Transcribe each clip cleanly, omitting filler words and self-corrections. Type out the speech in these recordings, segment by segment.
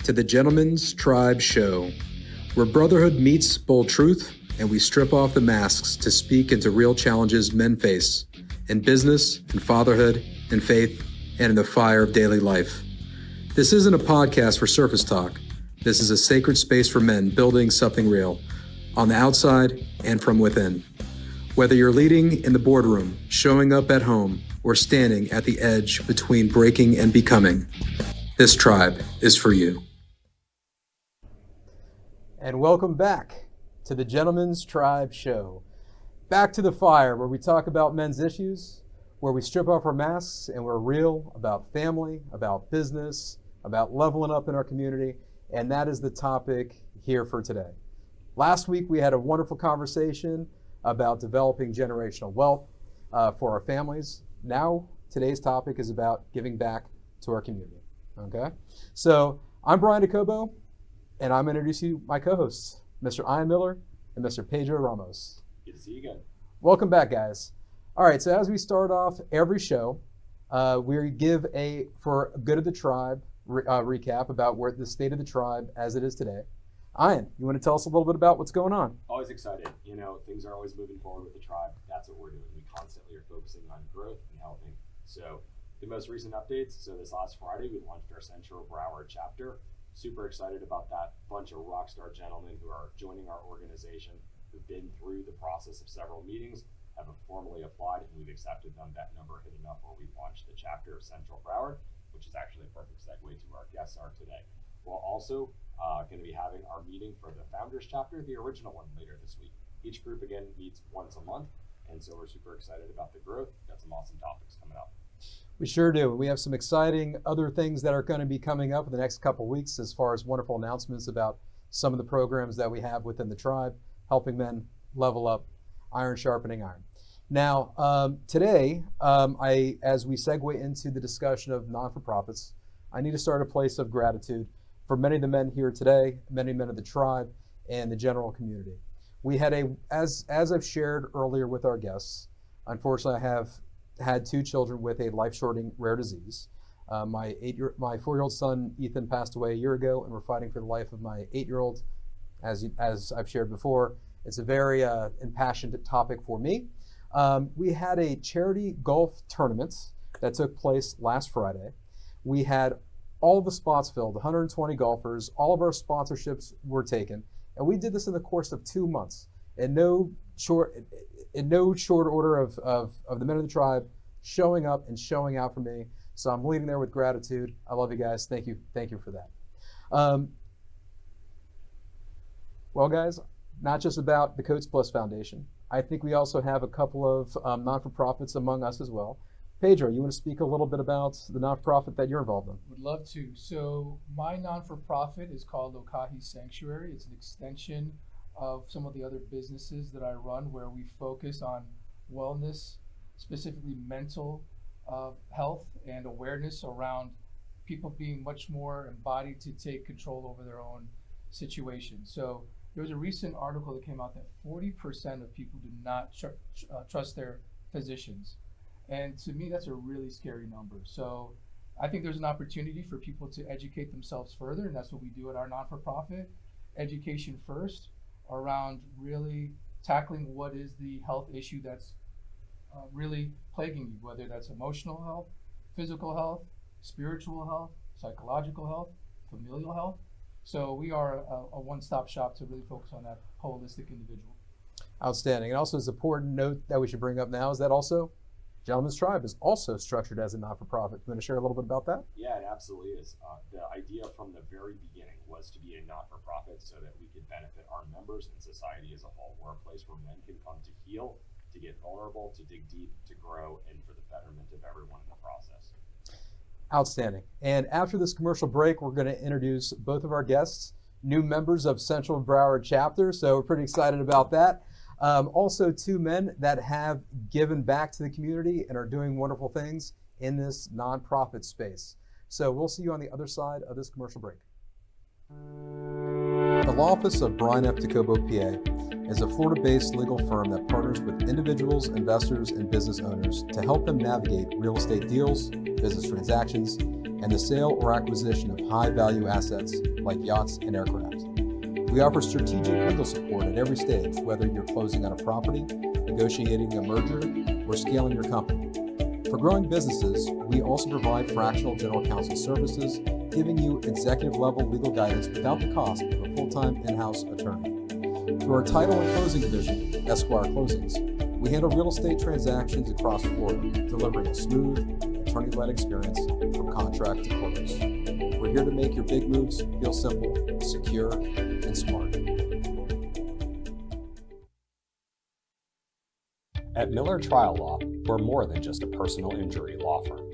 to the Gentleman's Tribe Show, where brotherhood meets bold truth and we strip off the masks to speak into real challenges men face in business, in fatherhood, in faith, and in the fire of daily life. This isn't a podcast for surface talk. This is a sacred space for men building something real, on the outside and from within. Whether you're leading in the boardroom, showing up at home, or standing at the edge between breaking and becoming, this tribe is for you. And welcome back to the Gentleman's Tribe Show. Back to the fire, where we talk about men's issues, where we strip off our masks and we're real about family, about business, about leveling up in our community, and that is the topic here for today. Last week we had a wonderful conversation about developing generational wealth for our families. Now today's topic is about giving back to our community. Okay, so I'm Bryan Docobo, and I'm going to introduce you my co-hosts, Mr. Ian Miller and Mr. Pedro Ramos. Good to see you again. Welcome back, guys. All right, so as we start off every show, we give a for good of the tribe recap about where the state of the tribe as it is today. Ian, you want to tell us a little bit about what's going on? Always excited. You know, things are always moving forward with the tribe. That's what we're doing. We constantly are focusing on growth and helping. So the most recent updates, so this last Friday, we launched our Central Broward chapter. Super excited about that. Bunch of rock star gentlemen who are joining our organization, who've been through the process of several meetings, have formally applied, and we've accepted them. That number hit enough where we launched the chapter of Central Broward, which is actually a perfect segue to where our guests are today. We're also going to be having our meeting for the Founders chapter, the original one, later this week. Each group, again, meets once a month, and so we're super excited about the growth. Got some awesome topics coming up. We sure do. We have some exciting other things that are going to be coming up in the next couple of weeks as far as wonderful announcements about some of the programs that we have within the tribe, helping men level up, iron sharpening iron. Now, today, as we segue into the discussion of non-for-profits, I need to start a place of gratitude for many of the men here today, many men of the tribe, and the general community. We had as I've shared earlier with our guests, unfortunately, I have had two children with a life-shortening rare disease. My 4-year-old son, Ethan, passed away a year ago, and we're fighting for the life of my 8-year-old. As I've shared before, it's a very impassioned topic for me. We had a charity golf tournament that took place last Friday. We had all of the spots filled, 120 golfers, all of our sponsorships were taken, and we did this in the course of 2 months. In no short order of the men of the tribe showing up and showing out for me. So I'm leaving there with gratitude. I love you guys. Thank you for that. Well, guys, not just about the Coates Plus Foundation. I think we also have a couple of non-for-profits among us as well. Pedro, you want to speak a little bit about the non-for-profit that you're involved in? Would love to. So my non-for-profit is called Okahi Sanctuary. It's an extension of some of the other businesses that I run, where we focus on wellness, specifically mental health and awareness around people being much more embodied to take control over their own situation. So there was a recent article that came out that 40% of people do not trust their physicians. And to me, that's a really scary number. So I think there's an opportunity for people to educate themselves further, and that's what we do at our non-for-profit. Education first, around really tackling what is the health issue that's really plaguing you, whether that's emotional health, physical health, spiritual health, psychological health, familial health. So we are a one-stop shop to really focus on that holistic individual. Outstanding. And also, it's an important note that we should bring up now is that also Gentleman's Tribe is also structured as a not-for-profit. You want to share a little bit about that? Yeah, it absolutely is. The idea from the very beginning was to be a not-for-profit so that we could benefit our members and society as a whole. We're a place where men can come to heal, to get vulnerable, to dig deep, to grow, and for the betterment of everyone in the process. Outstanding. And after this commercial break, we're going to introduce both of our guests, new members of Central Broward chapter. So we're pretty excited about that. Also, two men that have given back to the community and are doing wonderful things in this nonprofit space. So we'll see you on the other side of this commercial break. The Law Office of Bryan F. Docobo, PA, is a Florida-based legal firm that partners with individuals, investors, and business owners to help them navigate real estate deals, business transactions, and the sale or acquisition of high-value assets like yachts and aircraft. We offer strategic legal support at every stage, whether you're closing on a property, negotiating a merger, or scaling your company. For growing businesses, we also provide fractional general counsel services, giving you executive-level legal guidance without the cost of a full-time in-house attorney. Through our title and closing division, Esquire Closings, we handle real estate transactions across Florida, delivering a smooth, attorney-led experience from contract to close. We're here to make your big moves feel simple, secure, and smart. At Miller Trial Law, we're more than just a personal injury law firm.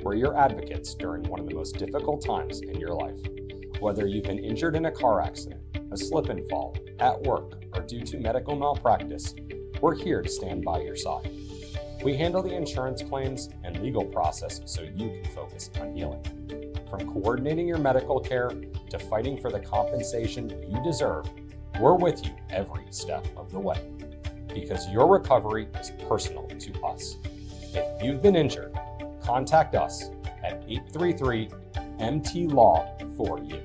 We're your advocates during one of the most difficult times in your life. Whether you've been injured in a car accident, a slip and fall, at work, or due to medical malpractice, we're here to stand by your side. We handle the insurance claims and legal process so you can focus on healing. From coordinating your medical care to fighting for the compensation you deserve, we're with you every step of the way. Because your recovery is personal to us. If you've been injured, contact us at 833-MT-LAW for you.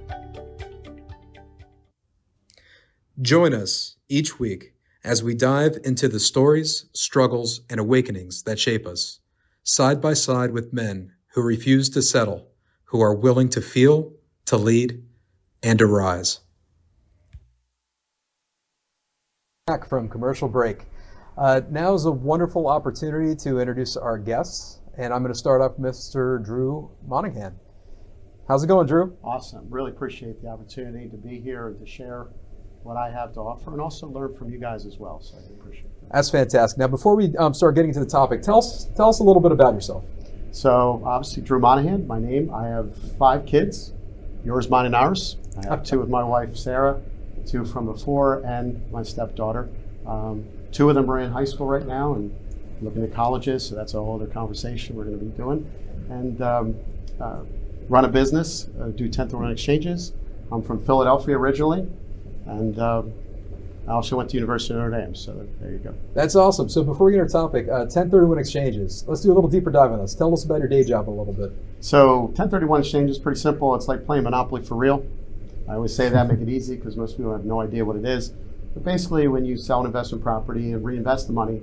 Join us each week as we dive into the stories, struggles, and awakenings that shape us, side by side with men who refuse to settle, who are willing to feel, to lead, and to rise. Back from commercial break. Now is a wonderful opportunity to introduce our guests, and I'm going to start off with Mr. Drew Monahan. How's it going, Drew? Awesome. Really appreciate the opportunity to be here and to share what I have to offer, and also learn from you guys as well. So I appreciate that. That's fantastic. Now, before we start getting to the topic, tell us a little bit about yourself. So obviously, Drew Monahan, my name. I have 5 kids, yours, mine, and ours. I have 2 with my wife, Sarah, 2 from before, and my stepdaughter. 2 of them are in high school right now and looking at colleges, so that's a whole other conversation we're going to be doing. And run a business, do 1031 exchanges. I'm from Philadelphia originally, and I also went to University of Notre Dame, so there you go. That's awesome. So before we get into our topic, 1031 exchanges, let's do a little deeper dive on this. Tell us about your day job a little bit. So 1031 exchange is pretty simple. It's like playing Monopoly for real. I always say that, make it easy, because most people have no idea what it is. But basically, when you sell an investment property and reinvest the money,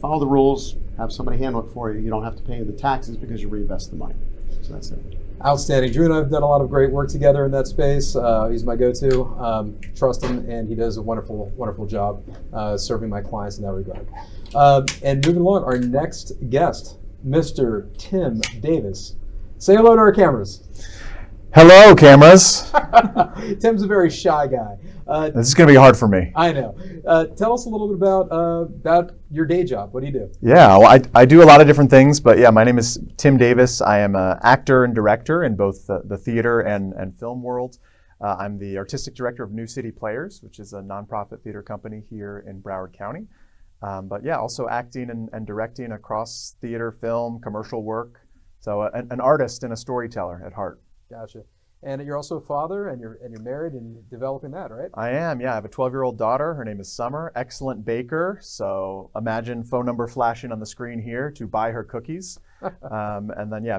follow the rules, have somebody handle it for you. You don't have to pay the taxes because you reinvest the money. So that's it. Outstanding. Drew and I have done a lot of great work together in that space. He's my go-to. Trust him, and he does a wonderful, wonderful job serving my clients in that regard. And moving along, our next guest, Mr. Tim Davis. Say hello to our cameras. Hello, cameras. Tim's a very shy guy. This is going to be hard for me. I know. Tell us a little bit about your day job. What do you do? Yeah, well, I do a lot of different things, but yeah, my name is Tim Davis. I am an actor and director in both the theater and film world. I'm the artistic director of New City Players, which is a nonprofit theater company here in Broward County. But yeah, also acting and directing across theater, film, commercial work. So an artist and a storyteller at heart. Gotcha. And you're also a father, and you're married, and you're developing that, right? I am, yeah. I have a 12-year-old daughter. Her name is Summer. Excellent baker. So imagine phone number flashing on the screen here to buy her cookies. And then, yeah,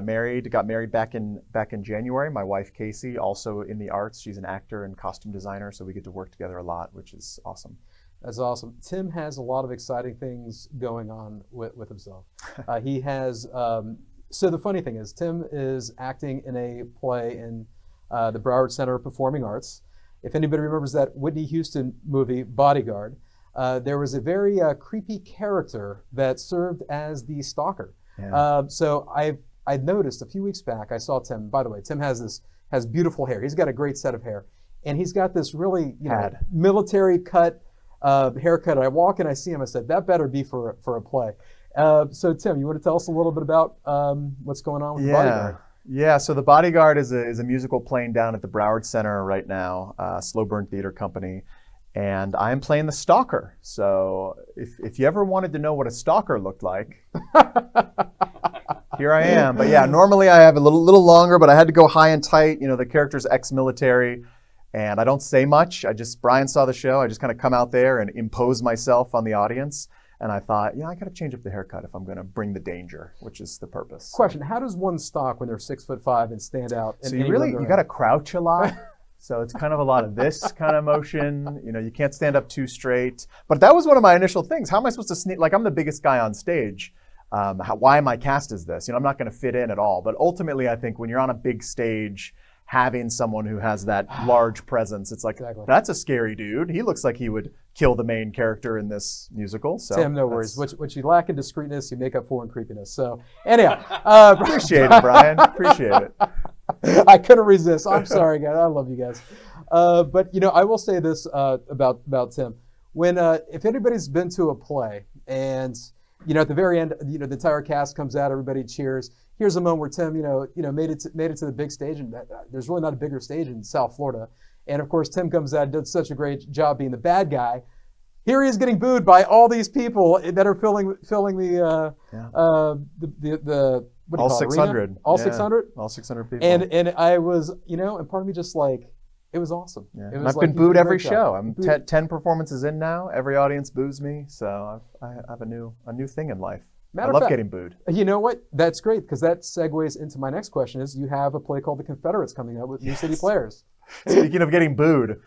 got married back in January. My wife, Casey, also in the arts. She's an actor and costume designer, so we get to work together a lot, which is awesome. That's awesome. Tim has a lot of exciting things going on with himself. He has... So the funny thing is, Tim is acting in a play in the Broward Center of Performing Arts. If anybody remembers that Whitney Houston movie, Bodyguard, there was a very creepy character that served as the stalker. Yeah. So I'd noticed a few weeks back, I saw Tim. By the way, Tim has beautiful hair. He's got a great set of hair, and he's got this really military cut haircut. I walk and I see him. I said, that better be for a play. So Tim, you want to tell us a little bit about what's going on with the Bodyguard? Yeah, so The Bodyguard is a musical playing down at the Broward Center right now, Slow Burn Theater Company, and I'm playing the stalker. So if you ever wanted to know what a stalker looked like, here I am. But yeah, normally I have a little longer, but I had to go high and tight. You know, the character's ex-military, and I don't say much. Brian saw the show. I just kind of come out there and impose myself on the audience. And I thought, I got to change up the haircut if I'm going to bring the danger, which is the purpose. Question: how does one stalk when they're 6'5" and stand out? So you got to crouch a lot. So it's kind of a lot of this kind of motion. You can't stand up too straight. But that was one of my initial things. How am I supposed to sneak? Like, I'm the biggest guy on stage. Why am I cast as this? I'm not going to fit in at all. But ultimately, I think when you're on a big stage, having someone who has that large presence, it's like, that's a scary dude. He looks like he would kill the main character in this musical. So Tim, no worries. What you lack in discreetness, you make up for in creepiness. So anyhow, appreciate it, Bryan. Appreciate it. I couldn't resist. I'm sorry, guys. I love you guys. But I will say this about Tim. When if anybody's been to a play and at the very end, the entire cast comes out, everybody cheers. Here's a moment where Tim, made it to the big stage, and there's really not a bigger stage in South Florida. And of course, Tim comes out and did such a great job being the bad guy. Here he is getting booed by all these people that are filling the what do you all call it, 600, arena? All 600, all 600 people. And I was, and part of me just like, it was awesome. Yeah. It was I've been booed every job. show. I'm 10 performances in now. Every audience boos me, so I have a new thing in life. I love getting booed. You know what? That's great, because that segues into my next question. Is you have a play called The Confederates coming up with New City Players. Speaking of getting booed,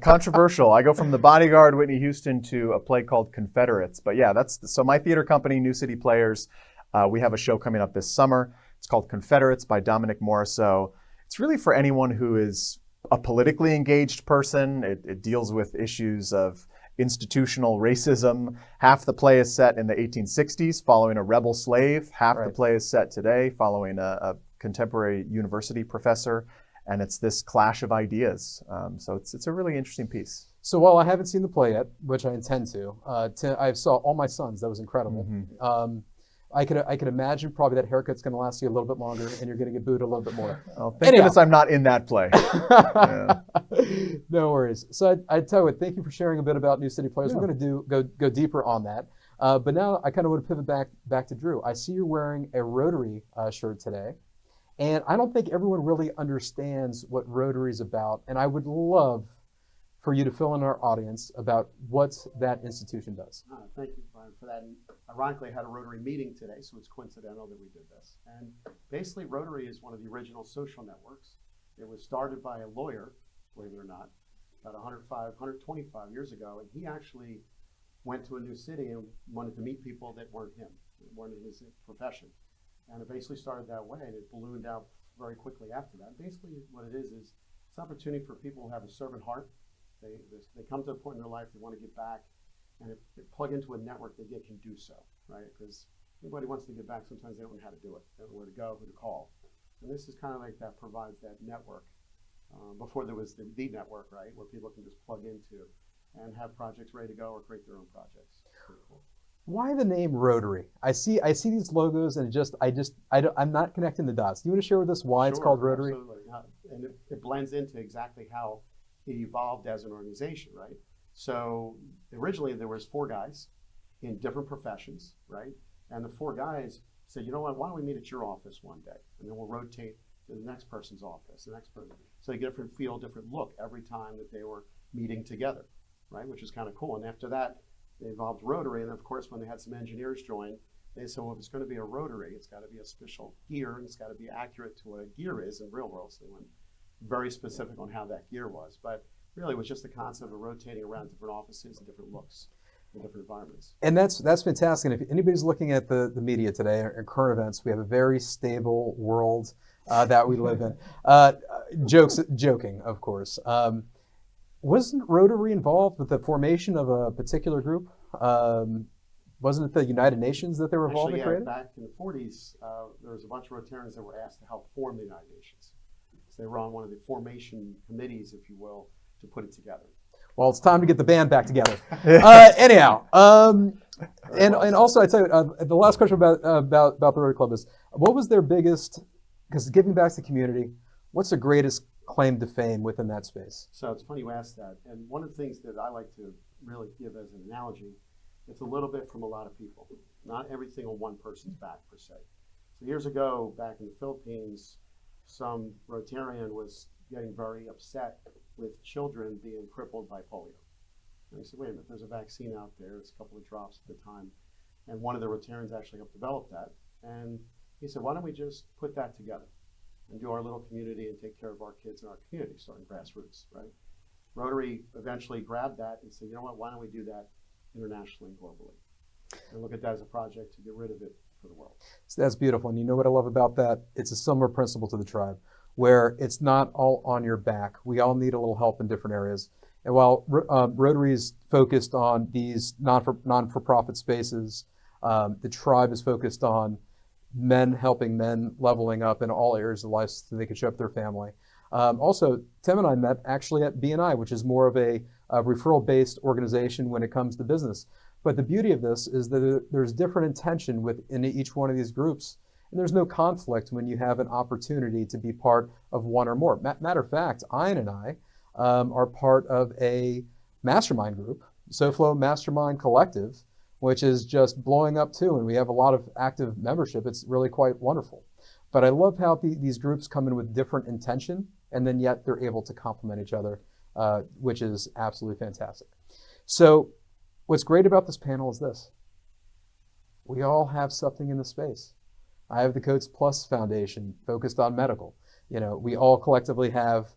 controversial. I go from The Bodyguard, Whitney Houston, to a play called Confederates. But yeah, so my theater company, New City Players, we have a show coming up this summer. It's called Confederates by Dominic Morisseau. It's really for anyone who is a politically engaged person. It deals with issues of institutional racism. Half the play is set in the 1860s following a rebel slave. Half the play is set today following a contemporary university professor. And it's this clash of ideas. So it's a really interesting piece. So while I haven't seen the play yet, which I intend to, I saw All My Sons. That was incredible. Mm-hmm. I could imagine probably that haircut's going to last you a little bit longer, and you're going to get booed a little bit more. Oh, thank goodness I'm not in that play. No worries. So I tell you what, thank you for sharing a bit about New City Players. We're going to go deeper on that. But now I kind of want to pivot back to Drew. I see you're wearing a Rotary shirt today, and I don't think everyone really understands what Rotary is about. And I would love for you to fill in our audience about what that institution does. Thank you, Bryan, for that. And ironically, I had a Rotary meeting today, so it's coincidental that we did this. And basically, Rotary is one of the original social networks. It was started by a lawyer, believe it or not, about 125 years ago. And he actually went to a new city and wanted to meet people that weren't him, that weren't in his profession. And it basically started that way, and it ballooned out very quickly after that. Basically, what it is it's an opportunity for people who have a servant heart. They come to a point in their life they want to get back, and if they plug into a network, they can do so, right? Because anybody wants to get back, sometimes they don't know how to do it. They don't know where to go, who to call. And this is kind of like that, provides that network. Before there was the network, right, where people can just plug into and have projects ready to go or create their own projects. Pretty cool. Why the name Rotary? I see these logos, and I'm not connecting the dots. Do you want to share with us why it's called Rotary? Absolutely. And it blends into exactly how it evolved as an organization, right? So originally there was 4 guys in different professions, right? And the 4 guys said, you know what, why don't we meet at your office one day? And then we'll rotate to the next person's office, the next person. So they get a different feel, different look every time that they were meeting together, right? Which is kind of cool. And after that, they evolved Rotary. And of course, when they had some engineers join, they said, well, if it's going to be a Rotary, it's got to be a special gear, and it's got to be accurate to what a gear is in real world. So they went very specific on how that gear was. But really, it was just the concept of rotating around different offices and different looks in different environments. And that's fantastic. And if anybody's looking at the media today or current events, we have a very stable world that we live in. Joking, of course. Wasn't Rotary involved with the formation of a particular group? Wasn't it the United Nations that they were involved in creating? Back in the 40s, there was a bunch of Rotarians that were asked to help form the United Nations. So they were on one of the formation committees, if you will, to put it together. Well, it's time to get the band back together. Anyhow, and also I tell you, the last question about the Rotary Club is, what was their biggest? Because giving back to the community, what's the greatest claim to fame within that space? So it's funny you asked that, and one of the things that I like to really give as an analogy, it's a little bit from a lot of people, not everything on one person's back per se. So years ago, back in the Philippines, some Rotarian was getting very upset with children being crippled by polio. And I said, wait a minute, there's a vaccine out there. It's a couple of drops at the time. And one of the Rotarians actually helped develop that. And he said, why don't we just put that together and do our little community and take care of our kids in our community, starting grassroots, right? Rotary eventually grabbed that and said, you know what, why don't we do that internationally and globally? And look at that as a project to get rid of it for the world. So that's beautiful. And you know what I love about that? It's a similar principle to the tribe, where it's not all on your back. We all need a little help in different areas. And while Rotary is focused on these non-for-profit spaces, the tribe is focused on men helping men leveling up in all areas of life so they can show up their family. Also, Tim and I met actually at BNI, which is more of a referral-based organization when it comes to business. But the beauty of this is that there's different intention within each one of these groups. And there's no conflict when you have an opportunity to be part of one or more. Matter of fact, Ian and I are part of a mastermind group, SoFlo Mastermind Collective, which is just blowing up too. And we have a lot of active membership. It's really quite wonderful. But I love how these groups come in with different intention, and then yet they're able to complement each other, which is absolutely fantastic. So what's great about this panel is this. We all have something in the space. I have the Coates Plus Foundation focused on medical. You know, we all collectively have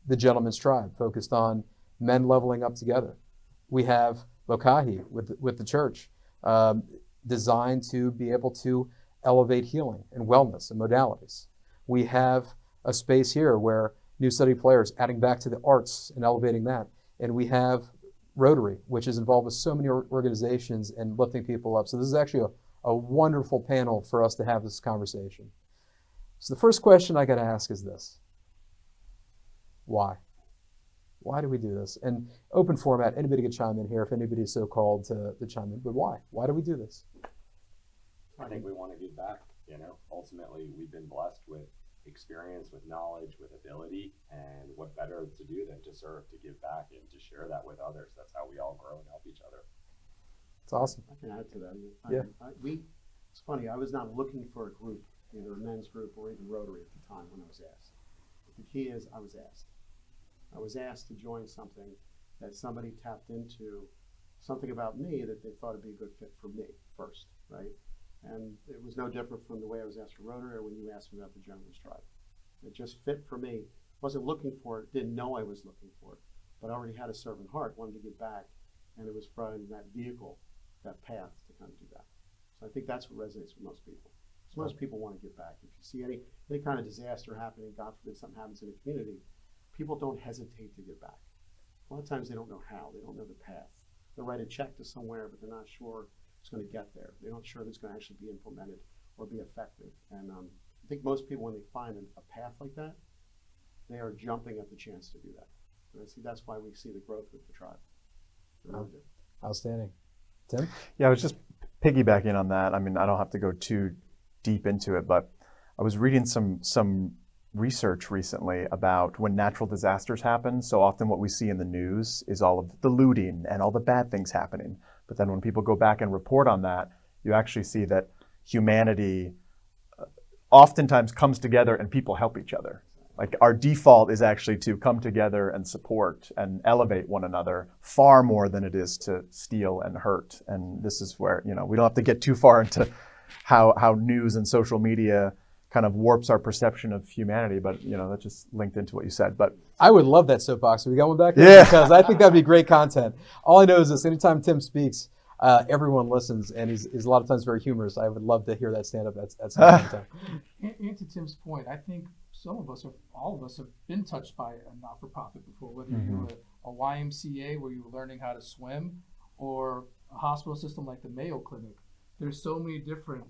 the Gentleman's Tribe focused on men leveling up together. We have Lokahi with the church, designed to be able to elevate healing and wellness and modalities. We have a space here where New City Players adding back to the arts and elevating that. And we have Rotary, which is involved with so many organizations and lifting people up. So this is actually a wonderful panel for us to have this conversation. So the first question I got to ask is this. Why? Why do we do this? And open format, anybody can chime in here if anybody is so called to chime in, but why? Why do we do this? I think we want to give back. You know, ultimately, we've been blessed with experience, with knowledge, with ability, and what better to do than to serve, to give back, and to share that with others. That's how we all grow and help each other. It's awesome. I can add to that. Yeah. It's funny, I was not looking for a group, either a men's group or even Rotary at the time when I was asked. But the key is I was asked. I was asked to join something that somebody tapped into, something about me that they thought would be a good fit for me first, right? And it was no different from the way I was asked for Rotary or when you asked me about the Gentleman's Tribe. It just fit for me. Wasn't looking for it, didn't know I was looking for it, but I already had a servant heart, wanted to give back, and it was finding that vehicle, that path to kind of do that. So I think that's what resonates with most people. So most people want to give back. If you see any kind of disaster happening, God forbid something happens in a community, people don't hesitate to give back. A lot of times they don't know how, they don't know the path. They'll write a check to somewhere, but they're not sure it's going to get there. They're not sure if it's going to actually be implemented or be effective. And I think most people, when they find a path like that, they are jumping at the chance to do that. And I see that's why we see the growth with the tribe. Outstanding. Tim? Yeah, I was just piggybacking on that. I mean, I don't have to go too deep into it, but I was reading some research recently about when natural disasters happen. So often what we see in the news is all of the looting and all the bad things happening. But then when people go back and report on that, you actually see that humanity oftentimes comes together and people help each other. Like our default is actually to come together and support and elevate one another far more than it is to steal and hurt. And this is where, you know, we don't have to get too far into how news and social media kind of warps our perception of humanity, but you know, that just linked into what you said. But I would love that soapbox. We got one back there? Yeah. Because I think that'd be great content. All I know is this: anytime Tim speaks, everyone listens, and he's a lot of times very humorous. I would love to hear that stand up at some point in time. And to Tim's point, I think some of us, or all of us, have been touched by a not-for-profit before, whether you're a YMCA where you were learning how to swim, or a hospital system like the Mayo Clinic. There's so many different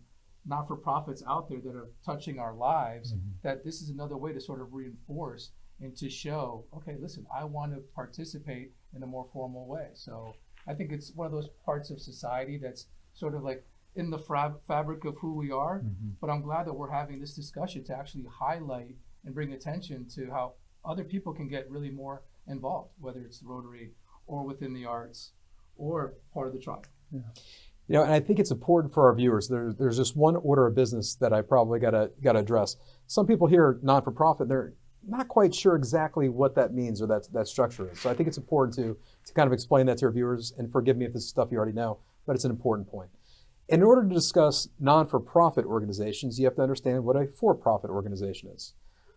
not-for-profits out there that are touching our lives, that this is another way to sort of reinforce and to show, okay, listen, I want to participate in a more formal way. So I think it's one of those parts of society that's sort of like in the fabric of who we are, but I'm glad that we're having this discussion to actually highlight and bring attention to how other people can get really more involved, whether it's Rotary or within the arts or part of the tribe. Yeah. You know, and I think it's important for our viewers. There's just one order of business that I probably got to address. Some people hear non-for-profit, they're not quite sure exactly what that means or that structure is. So I think it's important to kind of explain that to our viewers, and forgive me if this is stuff you already know, but it's an important point. In order to discuss non-for-profit organizations, you have to understand what a for-profit organization is.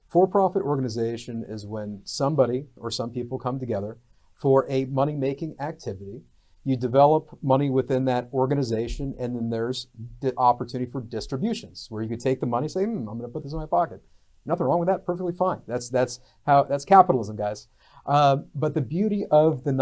For-profit organization is when somebody or some people come together for a money-making activity. You develop money within that organization, and then there's the opportunity for distributions, where you could take the money and say, I'm going to put this in my pocket. Nothing wrong with that, perfectly fine. That's capitalism, guys. But the beauty of the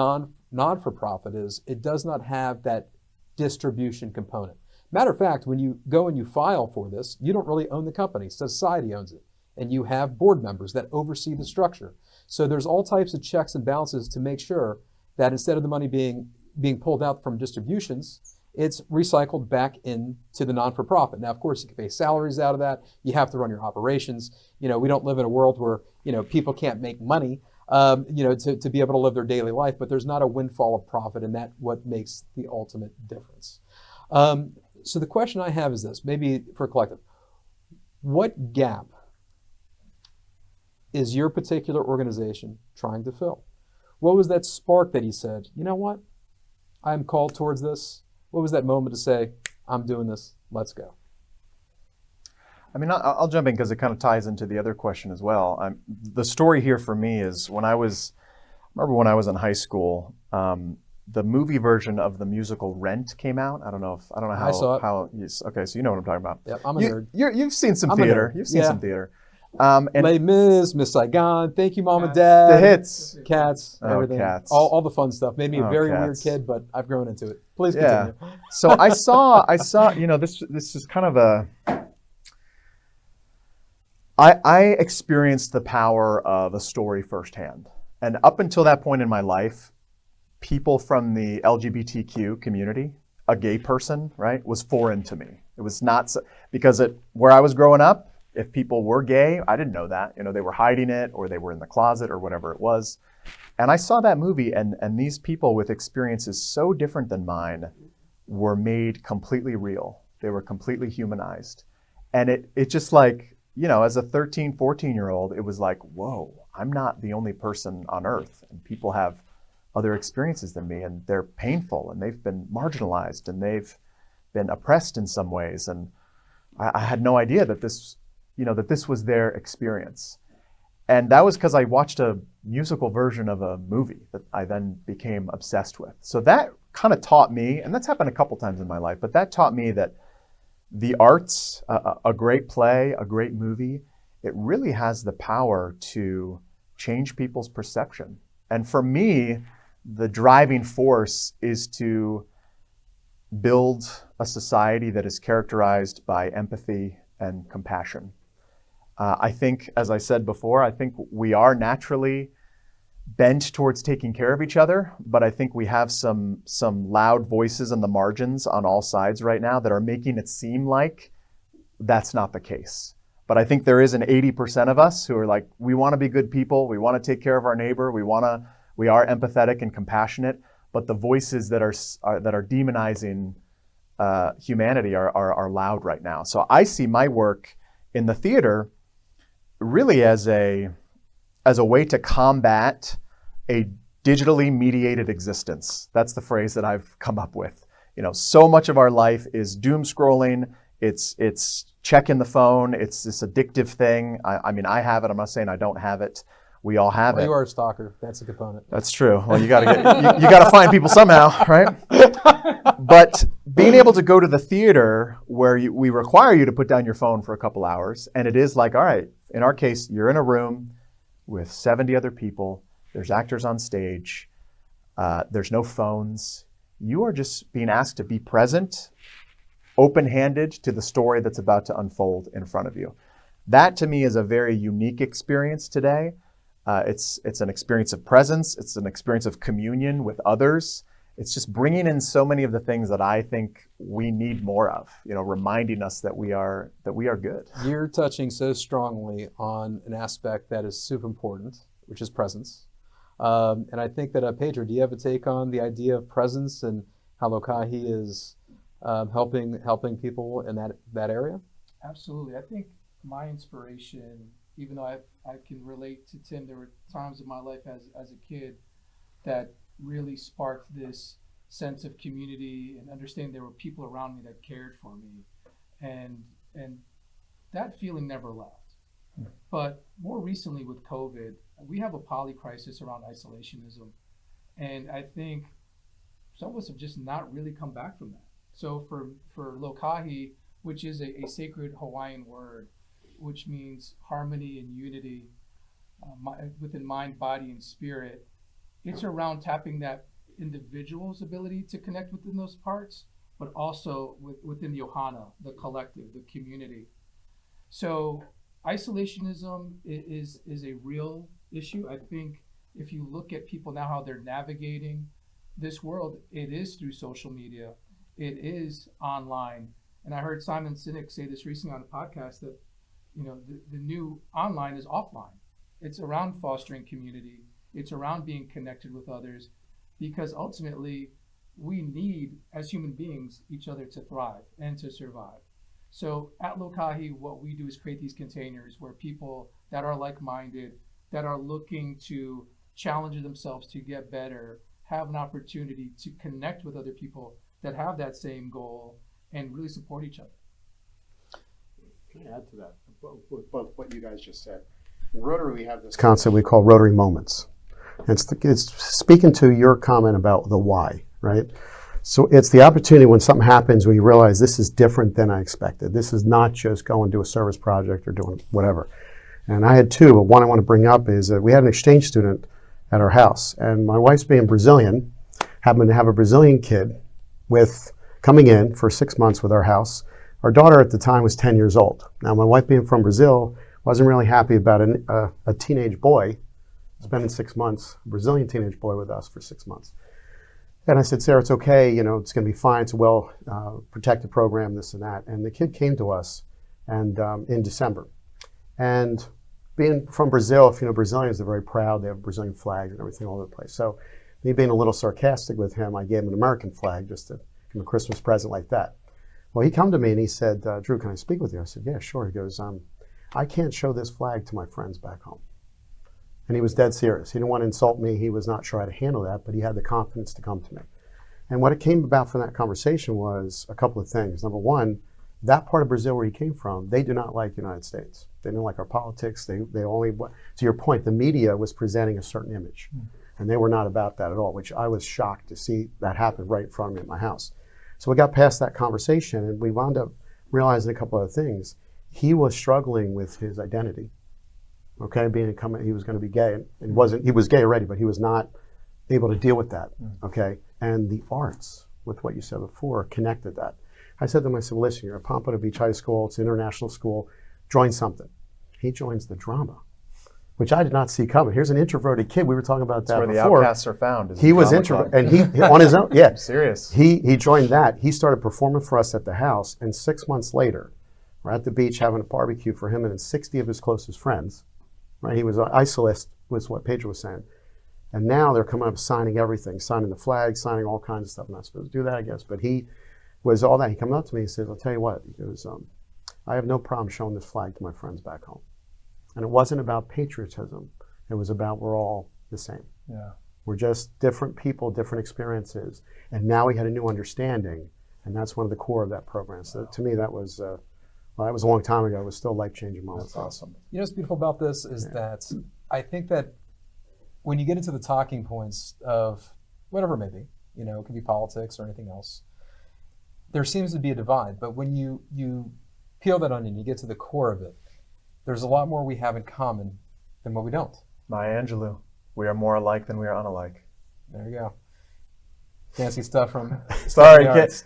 non-for-profit is it does not have that distribution component. Matter of fact, when you go and you file for this, you don't really own the company. Society owns it. And you have board members that oversee the structure. So there's all types of checks and balances to make sure that instead of the money being pulled out from distributions, it's recycled back into the non-for-profit. Now, of course, you can pay salaries out of that. You have to run your operations. We don't live in a world where, people can't make money, to be able to live their daily life, but there's not a windfall of profit, and that's what makes the ultimate difference. So the question I have is this, maybe for a collective. What gap is your particular organization trying to fill? What was that spark that he said, you know what? I'm called towards this. What was that moment to say, I'm doing this, let's go? I mean, I'll jump in because it kind of ties into the other question as well. The story here for me is when I was in high school, the movie version of the musical Rent came out. I don't know how. I saw it. Okay, so you know what I'm talking about. Yep, I'm a nerd. You've seen some theater. You've seen some theater. And Les Mis, Miss Saigon, Thank You Mom and Dad. The hits. Cats, everything. Cats. All the fun stuff. Made me a very weird Cats. kid, but I've grown into it. Please continue. So I saw, this is kind of a, I experienced the power of a story firsthand. And up until that point in my life, people from the LGBTQ community, a gay person, right, was foreign to me. It was not, because where I was growing up, if people were gay, I didn't know that. They were hiding it, or they were in the closet, or whatever it was. And I saw that movie, and these people with experiences so different than mine were made completely real. They were completely humanized. And it just like, as a 13, 14-year-old, it was like, whoa, I'm not the only person on earth. And people have other experiences than me, and they're painful, and they've been marginalized, and they've been oppressed in some ways. And I had no idea that this was their experience. And that was because I watched a musical version of a movie that I then became obsessed with. So that kind of taught me, and that's happened a couple times in my life, but that taught me that the arts, a great play, a great movie, it really has the power to change people's perception. And for me, the driving force is to build a society that is characterized by empathy and compassion. I think, as I said before, I think we are naturally bent towards taking care of each other, but I think we have some loud voices in the margins on all sides right now that are making it seem like that's not the case. But I think there is an 80% of us who are like, we want to be good people, we want to take care of our neighbor, we are empathetic and compassionate, but the voices that are demonizing humanity are loud right now. So I see my work in the theater really as a way to combat a digitally mediated existence. That's the phrase that I've come up with. So much of our life is doom scrolling. It's checking the phone. It's this addictive thing. I mean, I have it. I'm not saying I don't have it. We all have it. You are a stalker. That's a component. That's true. Well, you gotta find people somehow, right? But being able to go to the theater where we require you to put down your phone for a couple hours, and it is like, all right, in our case, you're in a room with 70 other people. There's actors on stage. There's no phones. You are just being asked to be present, open-handed to the story that's about to unfold in front of you. That, to me, is a very unique experience today. It's an experience of presence. It's an experience of communion with others. It's just bringing in so many of the things that I think we need more of, reminding us that we are good. You're touching so strongly on an aspect that is super important, which is presence. And I think that, Pedro, do you have a take on the idea of presence and how Lokahi is helping people in that area? Absolutely. I think my inspiration even though I can relate to Tim, there were times in my life as a kid that really sparked this sense of community and understanding there were people around me that cared for me. And that feeling never left. But more recently with COVID, we have a poly crisis around isolationism. And I think some of us have just not really come back from that. So for Lokahi, which is a sacred Hawaiian word, which means harmony and unity within mind, body, and spirit, it's around tapping that individual's ability to connect within those parts, but also within the ohana, the collective, the community. So isolationism is a real issue. I think if you look at people now, how they're navigating this world, it is through social media, it is online. And I heard Simon Sinek say this recently on the podcast that, you know, the new online is offline. It's around fostering community. It's around being connected with others, because ultimately we need, as human beings, each other to thrive and to survive. So at Lokahi, what we do is create these containers where people that are like-minded, that are looking to challenge themselves to get better, have an opportunity to connect with other people that have that same goal and really support each other. Can I add to that? Both what you guys just said. In Rotary, we have this concept we call Rotary Moments. It's speaking to your comment about the why, right? So it's the opportunity when something happens where you realize this is different than I expected. This is not just going to do a service project or doing whatever. And I had two, but one I want to bring up is that we had an exchange student at our house, and my wife's being Brazilian, happened to have a Brazilian kid coming in for 6 months with our house. Our daughter at the time was 10 years old. Now, my wife being from Brazil wasn't really happy about a teenage boy spending 6 months, a Brazilian teenage boy with us for 6 months. And I said, Sarah, it's okay, you know, it's going to be fine. It's a well protected program, this and that. And the kid came to us and in December. And being from Brazil, if you know Brazilians, they're very proud. They have Brazilian flags and everything all over the place. So me being a little sarcastic with him, I gave him an American flag just to give him a Christmas present like that. Well, he come to me and he said, Drew, can I speak with you? I said, yeah, sure. He goes, I can't show this flag to my friends back home. And he was dead serious. He didn't want to insult me. He was not sure how to handle that, but he had the confidence to come to me. And what it came about from that conversation was a couple of things. Number one, that part of Brazil where he came from, they do not like the United States. They didn't like our politics. They only, to your point, the media was presenting a certain image. And they were not about that at all, which I was shocked to see that happen right in front of me at my house. So we got past that conversation and we wound up realizing a couple of things. He was struggling with his identity. Okay, he was going to be gay, and he was gay already, but he was not able to deal with that. Okay, and the arts, with what you said before, connected that. I said to him, I said, well, listen, you're at Pompano Beach High School, it's an international school, join something. He joins the drama, which I did not see coming. Here's an introverted kid. We were talking about that That's where before. the outcasts are found. He was introverted, and he on his own. Yeah, I'm serious. He joined that. He started performing for us at the house, and 6 months later, we're at the beach having a barbecue for him and 60 of his closest friends. Right, he was an isolist, was what Pedro was saying. And now they're coming up signing everything, signing the flag, signing all kinds of stuff. I'm not supposed to do that, I guess. But he was all that. He came up to me and said, I'll tell you what, he goes, I have no problem showing this flag to my friends back home. And it wasn't about patriotism. It was about we're all the same. Yeah. We're just different people, different experiences. And now we had a new understanding. And that's one of the core of that program. So to me, that was... well, that was a long time ago. It was still a life-changing moment. That's awesome. You know what's beautiful about this is that I think that when you get into the talking points of whatever it may be, you know, it could be politics or anything else, there seems to be a divide. But when you peel that onion, you get to the core of it, there's a lot more we have in common than what we don't. Maya Angelou, we are more alike than we are unalike. There you go. Fancy stuff from... Sorry, I'm just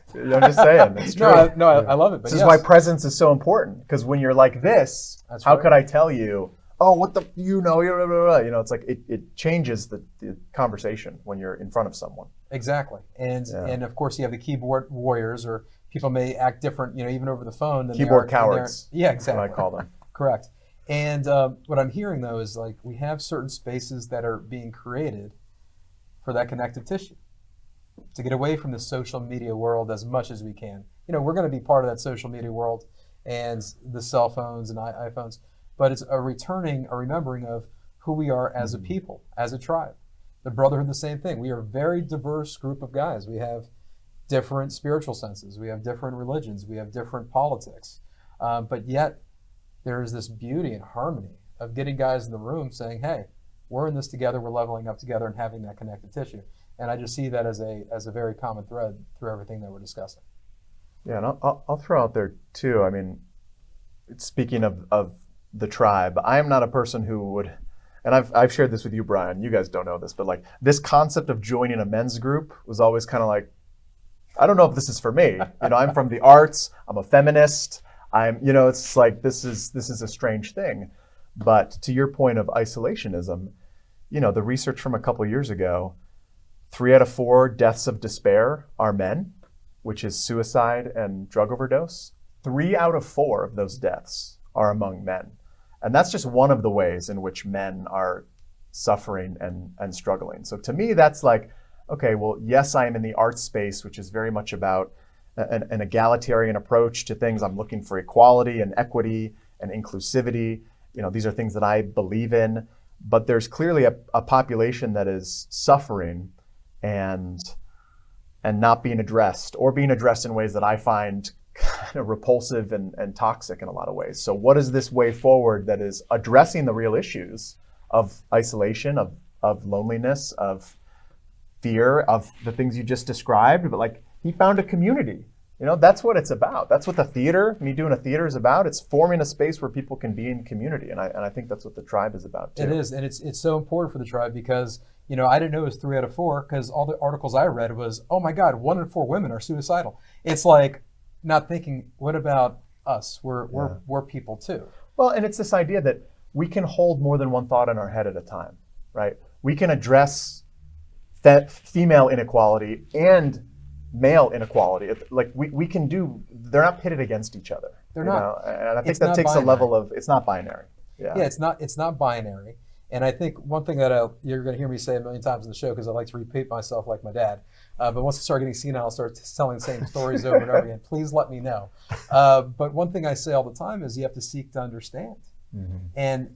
saying. It's true. I love it. But this is why presence is so important, because when you're like this, That's how right. could I tell you, oh, what the, you know, it's like it changes the conversation when you're in front of someone. Exactly. And of course you have the keyboard warriors, or people may act different, you know, even over the phone. Than Keyboard they are, cowards. Yeah, exactly. That's what I call them. Correct. And what I'm hearing though is like we have certain spaces that are being created for that connective tissue, to get away from the social media world as much as we can. You know, we're going to be part of that social media world and the cell phones and iPhones, but it's a remembering of who we are as a people, as a tribe. The Brotherhood, the same thing. We are a very diverse group of guys. We have different spiritual senses. We have different religions. We have different politics. But yet there is this beauty and harmony of getting guys in the room saying, hey, we're in this together, we're leveling up together, and having that connective tissue. And I just see that as a very common thread through everything that we're discussing. Yeah, and I'll throw out there too, I mean, speaking of the tribe, I am not a person who would, and I've shared this with you, Bryan, you guys don't know this, but like this concept of joining a men's group was always kind of like, I don't know if this is for me. You know, I'm from the arts, I'm a feminist, it's like, this is a strange thing. But to your point of isolationism, the research from a couple years ago, 3 out of 4 deaths of despair are men, which is suicide and drug overdose. 3 out of 4 of those deaths are among men. And that's just one of the ways in which men are suffering and struggling. So to me, that's like, okay, well, yes, I am in the arts space, which is very much about an egalitarian approach to things. I'm looking for equality and equity and inclusivity. These are things that I believe in, but there's clearly a population that is suffering and not being addressed, or being addressed in ways that I find kind of repulsive and toxic in a lot of ways. So what is this way forward that is addressing the real issues of isolation, of loneliness, of fear, of the things you just described? But like, he found a community. That's what it's about. That's what me doing a theater is about. It's forming a space where people can be in community. And I think that's what the tribe is about too. It is, and it's so important for the tribe because, I didn't know it was 3 out of 4 because all the articles I read was, oh my God, 1 in 4 women are suicidal. It's like not thinking, what about us? We're people too. Well, and it's this idea that we can hold more than one thought in our head at a time, right? We can address female inequality and male inequality. Like we can do, they're not pitted against each other. They're not. And I think that takes a level of, it's not binary. Yeah, it's not binary. And I think one thing that you're going to hear me say a million times in the show, because I like to repeat myself like my dad. But once I start getting senile, I'll start telling the same stories over and over again. Please let me know. But one thing I say all the time is you have to seek to understand. Mm-hmm. And,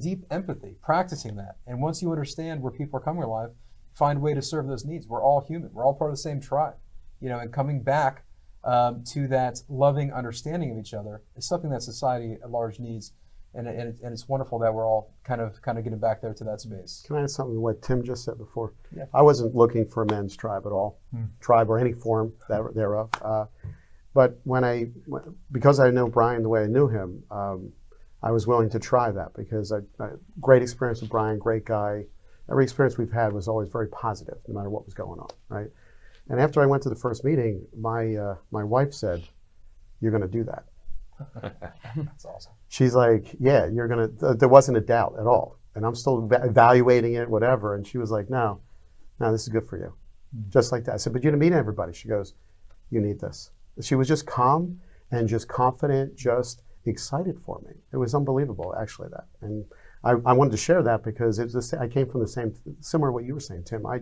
deep empathy, practicing that. And once you understand where people are coming in life, find a way to serve those needs. We're all human. We're all part of the same tribe. And coming back to that loving understanding of each other is something that society at large needs. And it's wonderful that we're all kind of getting back there to that space. Can I add something to what Tim just said before? Yeah. I wasn't looking for a men's tribe at all, tribe or any form thereof. But because I know Bryan the way I knew him, I was willing to try that because great experience with Bryan, great guy. Every experience we've had was always very positive, no matter what was going on, right? And after I went to the first meeting, my wife said, "You're going to do that." That's awesome. She's like, "Yeah, you're going to." There wasn't a doubt at all, and I'm still evaluating it, whatever. And she was like, "No, this is good for you," just like that. I said, "But you're going to meet everybody." She goes, "You need this." She was just calm and just confident, just excited for me. It was unbelievable, actually, that. And I wanted to share that because I came from the same, similar to what you were saying, Tim. I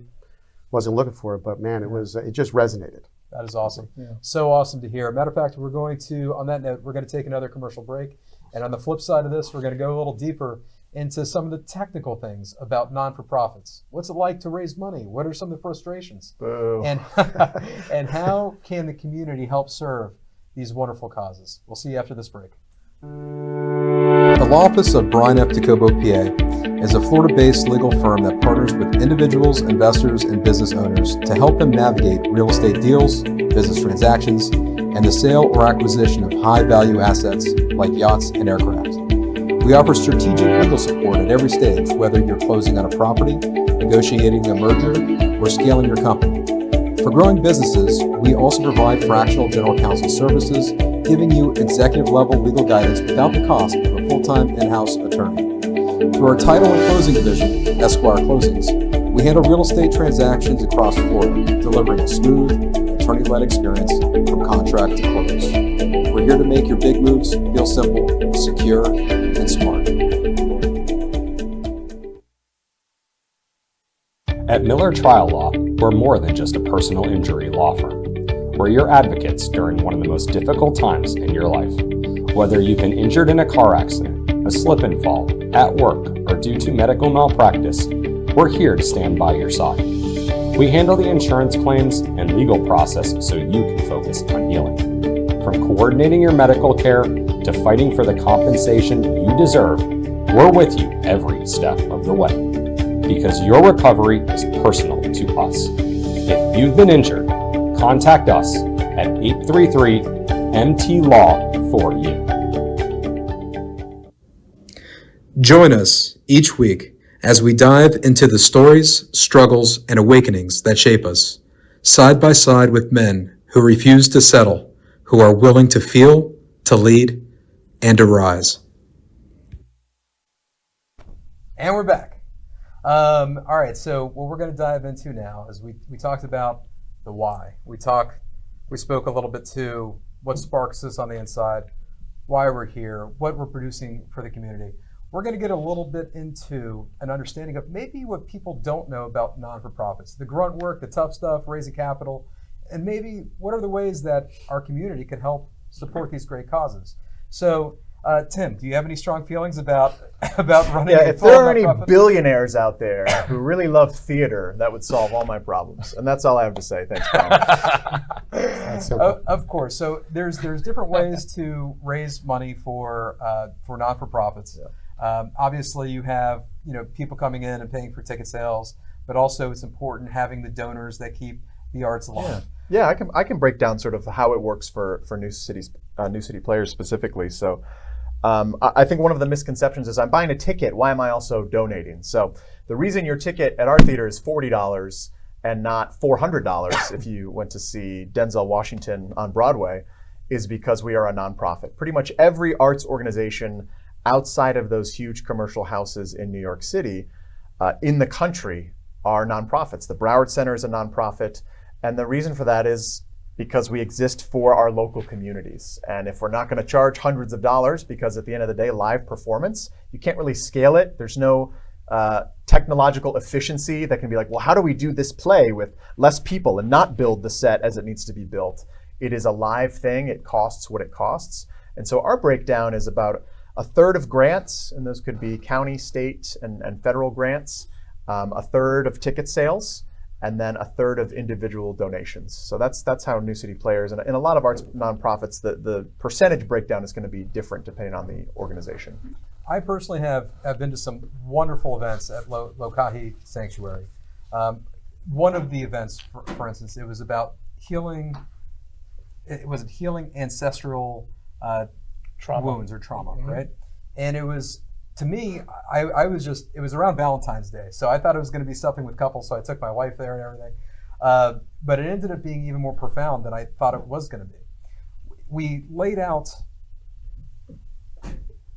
wasn't looking for it, but man, it just resonated. That is awesome. Yeah. So awesome to hear. Matter of fact, on that note, we're going to take another commercial break. And on the flip side of this, we're going to go a little deeper into some of the technical things about non-for-profits. What's it like to raise money? What are some of the frustrations? Boo. And how can the community help serve these wonderful causes? We'll see you after this break. The Law Office of Bryan F. Docobo, PA, is a Florida-based legal firm that partners with individuals, investors, and business owners to help them navigate real estate deals, business transactions, and the sale or acquisition of high-value assets like yachts and aircraft. We offer strategic legal support at every stage, whether you're closing on a property, negotiating a merger, or scaling your company. For growing businesses, we also provide fractional general counsel services, giving you executive-level legal guidance without the cost of a full-time in-house attorney. Through our title and closing division, Esquire Closings, we handle real estate transactions across Florida, delivering a smooth, attorney-led experience from contract to close. We're here to make your big moves feel simple, secure, and smart. At Miller Trial Law, we're more than just a personal injury law firm. We're your advocates during one of the most difficult times in your life. Whether you've been injured in a car accident, a a slip and fall, at work, or due to medical malpractice, we're here to stand by your side. We handle the insurance claims and legal process so you can focus on healing. From coordinating your medical care to fighting for the compensation you deserve, we're with you every step of the way. Because your recovery is personal to us. If you've been injured, contact us at 833-MT-LAW for you. Join us each week as we dive into the stories, struggles, and awakenings that shape us, side by side with men who refuse to settle, who are willing to feel, to lead, and to rise. And we're back. All right, so what we're going to dive into now is we talked about the why. We spoke a little bit to what sparks us on the inside, why we're here, what we're producing for the community. We're going to get a little bit into an understanding of maybe what people don't know about non-for-profits, the grunt work, the tough stuff, raising capital, and maybe what are the ways that our community can help support these great causes. So, Tim, do you have any strong feelings about running a if full there are any nonprofit? billionaires out there who really love theater, that would solve all my problems. And that's all I have to say. Thanks, Brian. Of course. So there's different ways to raise money for non-for-profits. Yeah. Obviously, you have people coming in and paying for ticket sales, but also it's important having the donors that keep the arts alive. Yeah, I can break down sort of how it works for New City players specifically. So I think one of the misconceptions is I'm buying a ticket. Why am I also donating? So the reason your ticket at our theater is $40 and not $400 if you went to see Denzel Washington on Broadway is because we are a nonprofit. Pretty much every arts organization outside of those huge commercial houses in New York City, in the country, are nonprofits. The Broward Center is a nonprofit, and the reason for that is because we exist for our local communities. And if we're not going to charge hundreds of dollars, because at the end of the day, live performance, you can't really scale it. There's no technological efficiency that can be like, well, how do we do this play with less people and not build the set as it needs to be built? It is a live thing. It costs what it costs. And so our breakdown is about a third of grants, and those could be county, state, and federal grants, a third of ticket sales, and then a third of individual donations. So that's how New City Players, and in a lot of arts nonprofits, the percentage breakdown is going to be different depending on the organization. I personally have been to some wonderful events at Lokahi Sanctuary. One of the events, for instance, it was about healing. It was healing ancestral wounds or trauma, right? And it was, to me, I was just, it was around Valentine's Day. So I thought it was going to be something with couples. So I took my wife there and everything. But it ended up being even more profound than I thought it was going to be. We laid out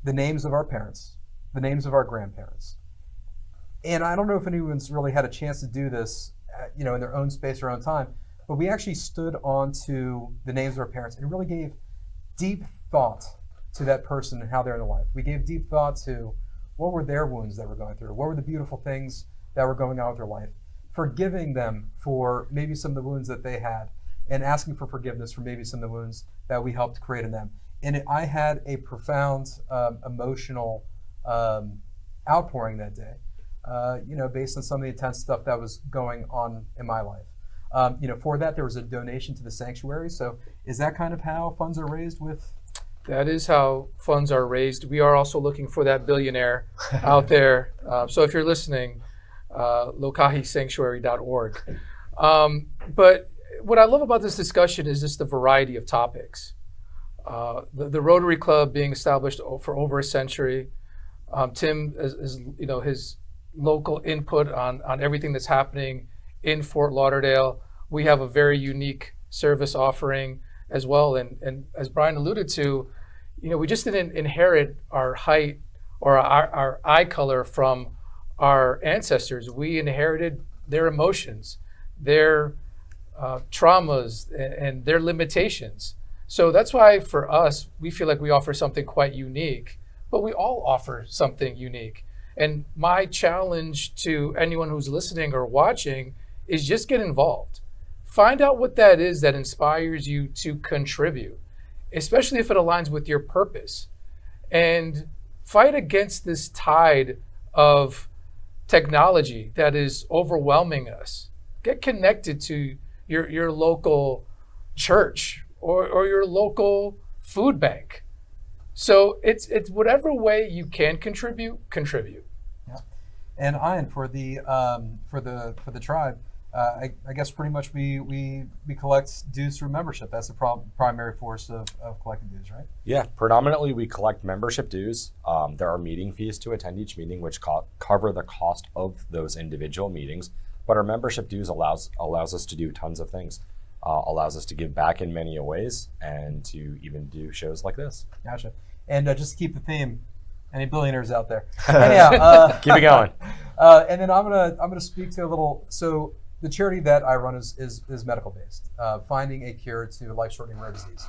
the names of our parents, the names of our grandparents. And I don't know if anyone's really had a chance to do this, in their own space or own time, but we actually stood onto the names of our parents and really gave deep thought to that person and how they're in their life. We gave deep thought to what were their wounds that were going through, what were the beautiful things that were going on with their life, forgiving them for maybe some of the wounds that they had, and asking for forgiveness for maybe some of the wounds that we helped create in them. And I had a profound emotional outpouring that day, based on some of the intense stuff that was going on in my life. For that, there was a donation to the sanctuary. So is that kind of how funds are raised with? That is how funds are raised. We are also looking for that billionaire out there. So if you're listening, lokahisanctuary.org. But what I love about this discussion is just the variety of topics. The Rotary Club being established for over a century. Tim is his local input on everything that's happening in Fort Lauderdale. We have a very unique service offering as well. And as Brian alluded to, we just didn't inherit our height or our eye color from our ancestors. We inherited their emotions, their traumas, and their limitations. So that's why for us, we feel like we offer something quite unique, but we all offer something unique. And my challenge to anyone who's listening or watching is just get involved. Find out what that is that inspires you to contribute, especially if it aligns with your purpose. And fight against this tide of technology that is overwhelming us. Get connected to your local church or your local food bank. So it's whatever way you can contribute. Yeah. And Ian, for the tribe, I guess pretty much we collect dues through membership. That's the primary force of collecting dues, right? Yeah, predominantly we collect membership dues. There are meeting fees to attend each meeting, which cover the cost of those individual meetings. But our membership dues allows us to do tons of things. Allows us to give back in many ways and to even do shows like this. Gotcha. And just to keep the theme, any billionaires out there? Anyhow, keep it going. And then I'm gonna speak to a little. So the charity that I run is medical based, finding a cure to life-shortening rare disease.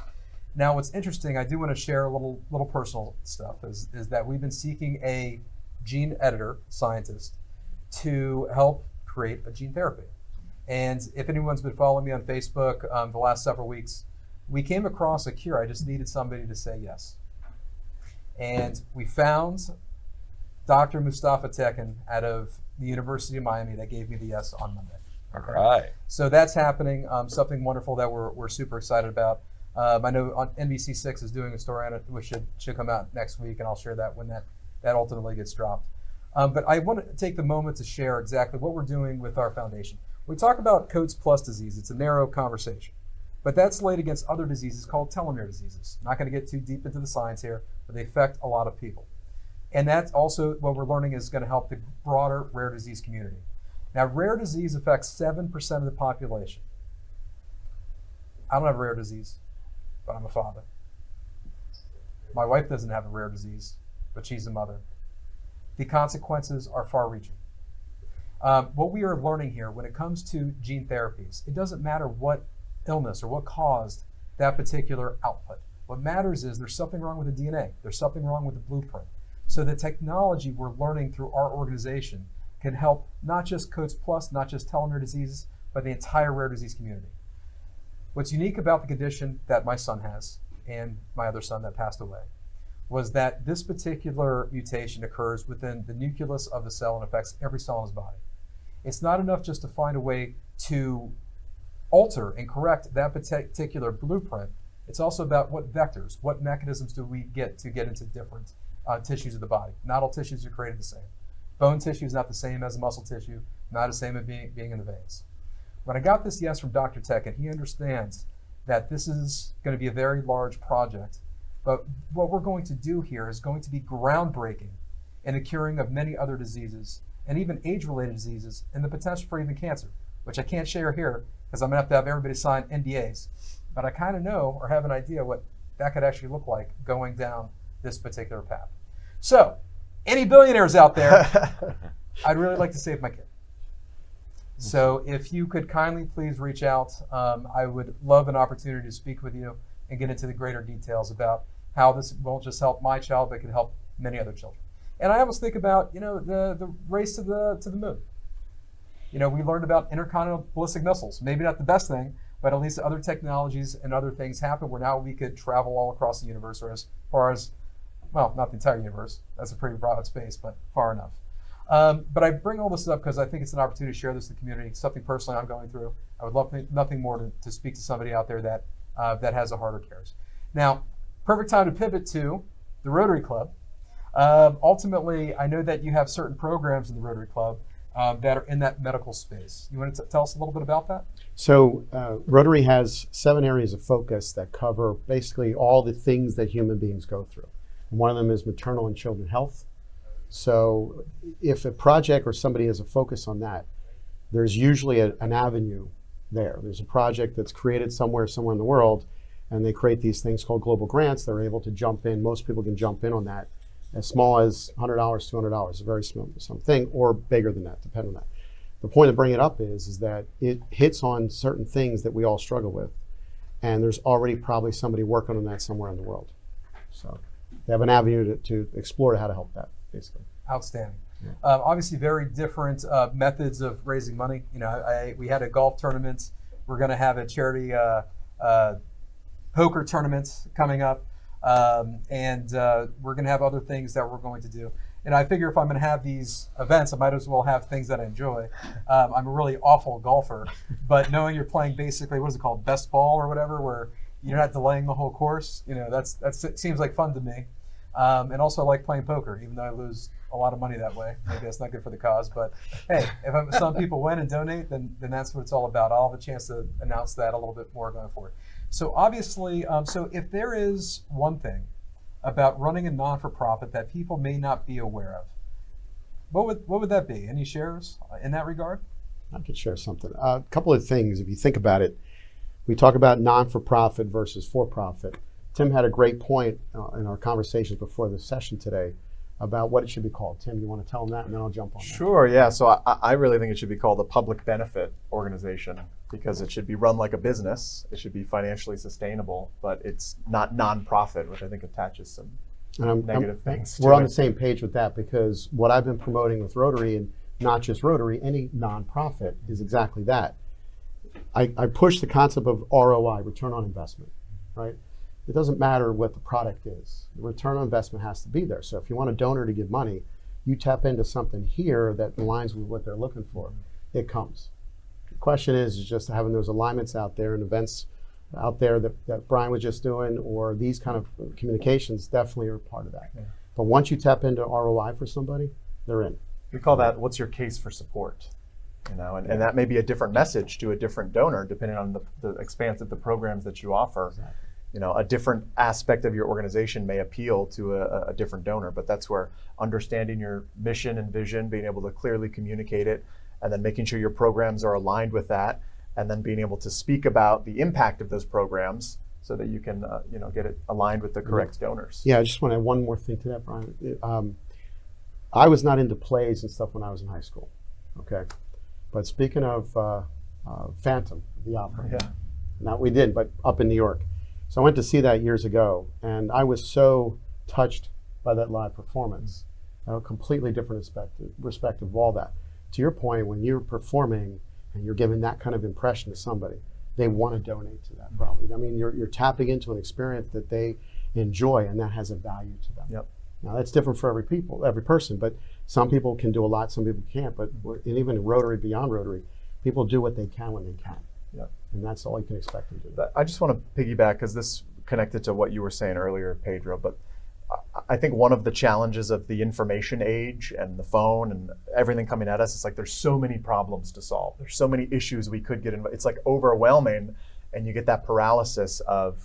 Now, what's interesting, I do want to share a little personal stuff. Is that we've been seeking a gene editor scientist to help create a gene therapy. And if anyone's been following me on Facebook the last several weeks, we came across a cure. I just needed somebody to say yes. And we found Dr. Mustafa Tekin out of the University of Miami that gave me the yes on Monday. All right. So that's happening, something wonderful that we're super excited about. I know on NBC6 is doing a story on it, which should come out next week, and I'll share that when that ultimately gets dropped. But I want to take the moment to share exactly what we're doing with our foundation. We talk about Coates Plus disease. It's a narrow conversation, but that's laid against other diseases called telomere diseases. Not going to get too deep into the science here, but they affect a lot of people. And that's also what we're learning is going to help the broader rare disease community. Now, rare disease affects 7% of the population. I don't have a rare disease, but I'm a father. My wife doesn't have a rare disease, but she's a mother. The consequences are far-reaching. What we are learning here when it comes to gene therapies, it doesn't matter what illness or what caused that particular output. What matters is there's something wrong with the DNA. There's something wrong with the blueprint. So the technology we're learning through our organization can help not just Coates Plus, not just telomere diseases, but the entire rare disease community. What's unique about the condition that my son has and my other son that passed away was that this particular mutation occurs within the nucleus of the cell and affects every cell in his body. It's not enough just to find a way to alter and correct that particular blueprint. It's also about what vectors, what mechanisms do we get into different tissues of the body. Not all tissues are created the same. Bone tissue is not the same as muscle tissue, not the same as being in the veins. When I got this yes from Dr. Tekin, he understands that this is going to be a very large project, but what we're going to do here is going to be groundbreaking in the curing of many other diseases and even age-related diseases and the potential for even cancer, which I can't share here because I'm going to have everybody sign NDAs. But I kind of know or have an idea what that could actually look like going down this particular path. So, any billionaires out there, I'd really like to save my kid. So if you could kindly please reach out, I would love an opportunity to speak with you and get into the greater details about how this won't just help my child, but could help many other children. And I always think about, the race to the moon. We learned about intercontinental ballistic missiles. Maybe not the best thing, but at least other technologies and other things happen where now we could travel all across the universe, or as far as, well, not the entire universe. That's a pretty broad space, but far enough. But I bring all this up because I think it's an opportunity to share this with the community, something personally I'm going through. I would love nothing more to speak to somebody out there that has a heart or cares. Now, perfect time to pivot to the Rotary Club. Ultimately, I know that you have certain programs in the Rotary Club that are in that medical space. You want to tell us a little bit about that? So Rotary has 7 areas of focus that cover basically all the things that human beings go through. One of them is maternal and children health. So if a project or somebody has a focus on that, there's usually an avenue there. There's a project that's created somewhere in the world, and they create these things called global grants. They're able to jump in. Most people can jump in on that, as small as $100, $200, a very small something, or bigger than that, depending on that. The point of bringing it up is that it hits on certain things that we all struggle with, and there's already probably somebody working on that somewhere in the world. So they have an avenue to explore how to help that, basically. Outstanding. Yeah. Obviously, very different methods of raising money. We had a golf tournament. We're going to have a charity poker tournament coming up. and we're going to have other things that we're going to do. And I figure if I'm going to have these events, I might as well have things that I enjoy. I'm a really awful golfer, but knowing you're playing basically, what is it called, best ball or whatever, where you're not delaying the whole course, it seems like fun to me. And also I like playing poker, even though I lose a lot of money that way. Maybe that's not good for the cause, but hey, if some people win and donate, then that's what it's all about. I'll have a chance to announce that a little bit more going forward. So obviously, so if there is one thing about running a non-for-profit that people may not be aware of, what would that be? Any shares in that regard? I could share something. A couple of things, if you think about it. We talk about non-for-profit versus for-profit. Tim had a great point in our conversations before the session today about what it should be called. Tim, you want to tell him that, and then I'll jump on that. Sure, yeah. So I really think it should be called a public benefit organization because it should be run like a business. It should be financially sustainable, but it's not nonprofit, which I think attaches some negative things. We're on the same page with that because what I've been promoting with Rotary, and not just Rotary, any nonprofit, is exactly that. I push the concept of ROI, return on investment, right? It doesn't matter what the product is. The return on investment has to be there. So if you want a donor to give money, you tap into something here that aligns with what they're looking for. It comes. The question is just having those alignments out there and events out there that Bryan was just doing, or these kind of communications definitely are part of that. Yeah. But once you tap into ROI for somebody, they're in. We call that, what's your case for support? And that may be a different message to a different donor depending on the expanse of the programs that you offer. Exactly. A different aspect of your organization may appeal to a different donor, but that's where understanding your mission and vision, being able to clearly communicate it, and then making sure your programs are aligned with that, and then being able to speak about the impact of those programs so that you can get it aligned with the correct donors. Yeah, I just want to add one more thing to that, Bryan. I was not into plays and stuff when I was in high school, okay? But speaking of Phantom, the opera, yeah. Not we did, but up in New York. So I went to see that years ago, and I was so touched by that live performance. A completely different perspective of all that. To your point, when you're performing and you're giving that kind of impression to somebody, they want to donate to that probably. I mean, you're tapping into an experience that they enjoy, and that has a value to them. Yep. Now that's different for every person, but some people can do a lot, some people can't. But and even in Rotary, beyond Rotary, people do what they can when they can. Yep. And that's all you can expect them to do. I just want to piggyback because this connected to what you were saying earlier, Pedro, but I think one of the challenges of the information age and the phone and everything coming at us is like there's so many problems to solve. There's so many issues we could get in. It's like overwhelming, and you get that paralysis of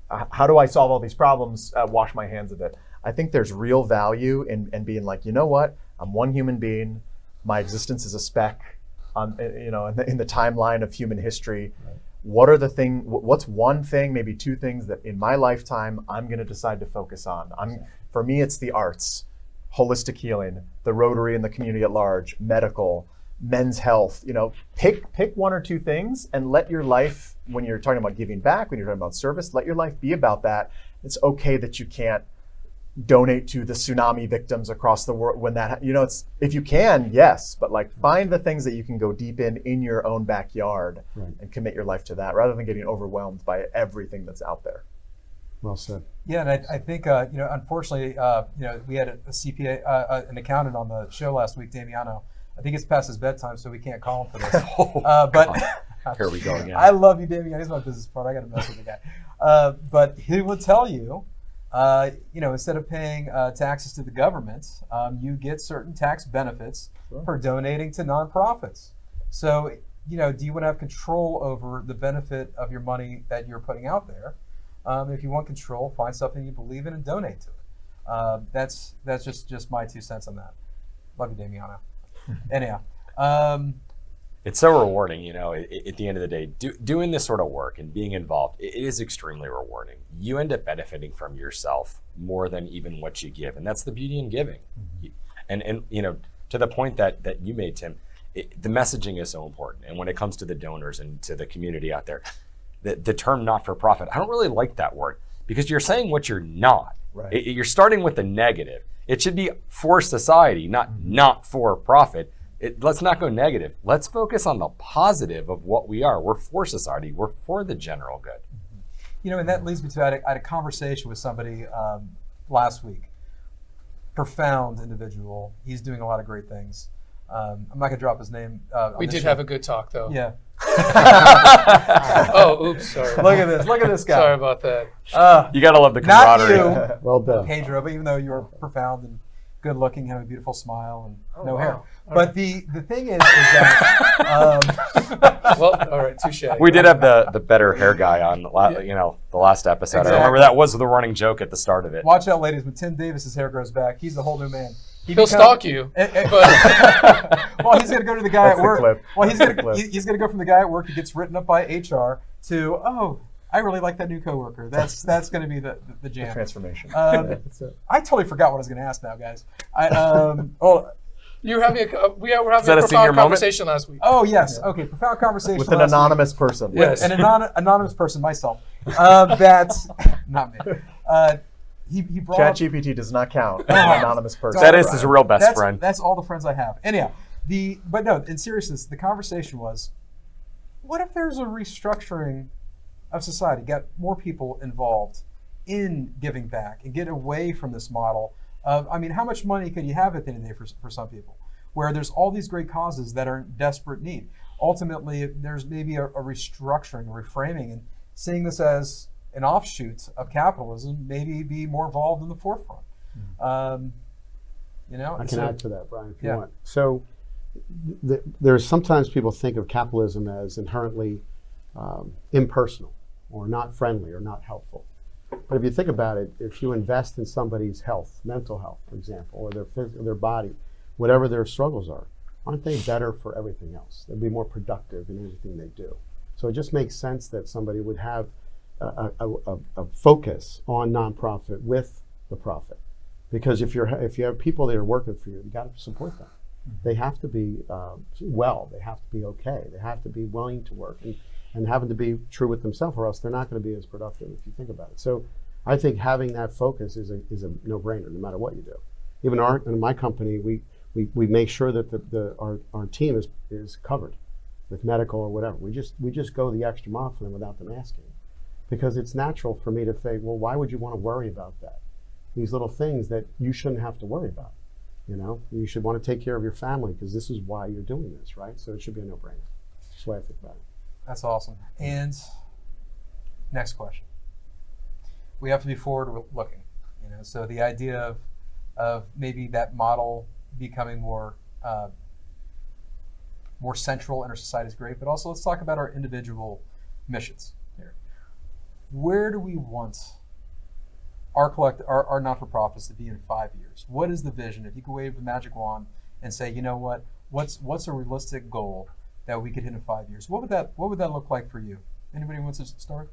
how do I solve all these problems, wash my hands of it. I think there's real value in being like, you know what, I'm one human being, my existence is a speck on, in the timeline of human history. Right. What's one thing, maybe two things that in my lifetime I'm going to decide to focus on? For me, it's the arts, holistic healing, the Rotary and the community at large, medical, men's health. Pick one or two things and let your life, when you're talking about giving back, when you're talking about service, let your life be about that. It's okay that you can't donate to the tsunami victims across the world when that, it's, if you can, yes, but like find the things that you can go deep in your own backyard. Right. And commit your life to that rather than getting overwhelmed by everything that's out there. Well said. Yeah, and I think, unfortunately, we had a CPA, an accountant on the show last week, Damiano. I think it's past his bedtime, so we can't call him for this. But here we go again. I love you, Damiano. He's my business partner. I got to mess with the guy. But he will tell you, instead of paying taxes to the government, you get certain tax benefits for donating to nonprofits. So, do you want to have control over the benefit of your money that you're putting out there? If you want control, find something you believe in and donate to it. That's just my 2 cents on that. Love you, Damiano. Anyhow. It's so rewarding, at the end of the day, doing this sort of work and being involved, it is extremely rewarding. You end up benefiting from yourself more than even what you give. And that's the beauty in giving. Mm-hmm. And to the point that you made, Tim, the messaging is so important. And when it comes to the donors and to the community out there, the term not-for-profit, I don't really like that word because you're saying what you're not. Right. You're starting with the negative. It should be for society, not for profit. Let's not go negative. Let's focus on the positive of what we are. We're for society. We're for the general good. And that leads me to, I had a conversation with somebody last week. Profound individual. He's doing a lot of great things. I'm not going to drop his name. We did have a good talk, though. Yeah. Oh, oops, sorry. Look at this guy. Sorry about that. You gotta love the Not camaraderie. you, Well done. Pedro, but even though you're profound and good looking, have a beautiful smile and no wow. hair. All But the thing is that Well, all right, touche. We did have the better hair guy on, the last episode. Exactly. I remember that was the running joke at the start of it. watch out, ladies, when Tim Davis's hair grows back, he's a whole new man. He'll stalk you. But But well, he's going to go to the guy That's at the work. clip. Well, he's That's going the clip. he's going to go from the guy at work who gets written up by HR to, oh, I really like that new coworker. That's going to be the jam. Transformation. That's it. I totally forgot what I was going to ask now, guys. you were having we were having that a a senior profound moment? conversation last week. Oh yes, okay. Profound conversation With an last week. anonymous person. Yes. An anonymous person, myself. That's not me. He brought up, ChatGPT does not count as an anonymous person. That is his real best friend. That's all the friends I have. Anyhow, but no, in seriousness, the conversation was, what if there's a restructuring of society, get more people involved in giving back and get away from this model of, how much money could you have at the end of the day for some people, where there's all these great causes that are in desperate need. Ultimately, there's maybe a restructuring, a reframing, and seeing this as an offshoot of capitalism, maybe be more involved in the forefront. I can add to that, Brian, if you want. So there's sometimes people think of capitalism as inherently impersonal or not friendly or not helpful. But if you think about it, if you invest in somebody's health, mental health, for example, or their body, whatever their struggles are, aren't they better for everything else? They'll be more productive in everything they do. So it just makes sense that somebody would have a focus on nonprofit with the profit, because if you have people that are working for you, you got to support them. They have to be well. They have to be okay. They have to be willing to work and having to be true with themselves, or else they're not going to be as productive. If you think about it, so I think having that focus is a no-brainer, no matter what you do. Even in my company, we make sure that our team is covered with medical or whatever. We just go the extra mile for them without them asking. Because it's natural for me to say, well, why would you want to worry about that? These little things that you shouldn't have to worry about. You should want to take care of your family because this is why you're doing this, right? So it should be a no-brainer. That's the way I think about it. That's awesome. And next question. We have to be forward-looking. So the idea of maybe that model becoming more central in our society is great, but also let's talk about our individual missions here. Where do we want our not-for-profits to be in 5 years? What is the vision? If you could wave the magic wand and say, you know what, what's a realistic goal that we could hit in 5 years? What would that look like for you? Anybody wants to start?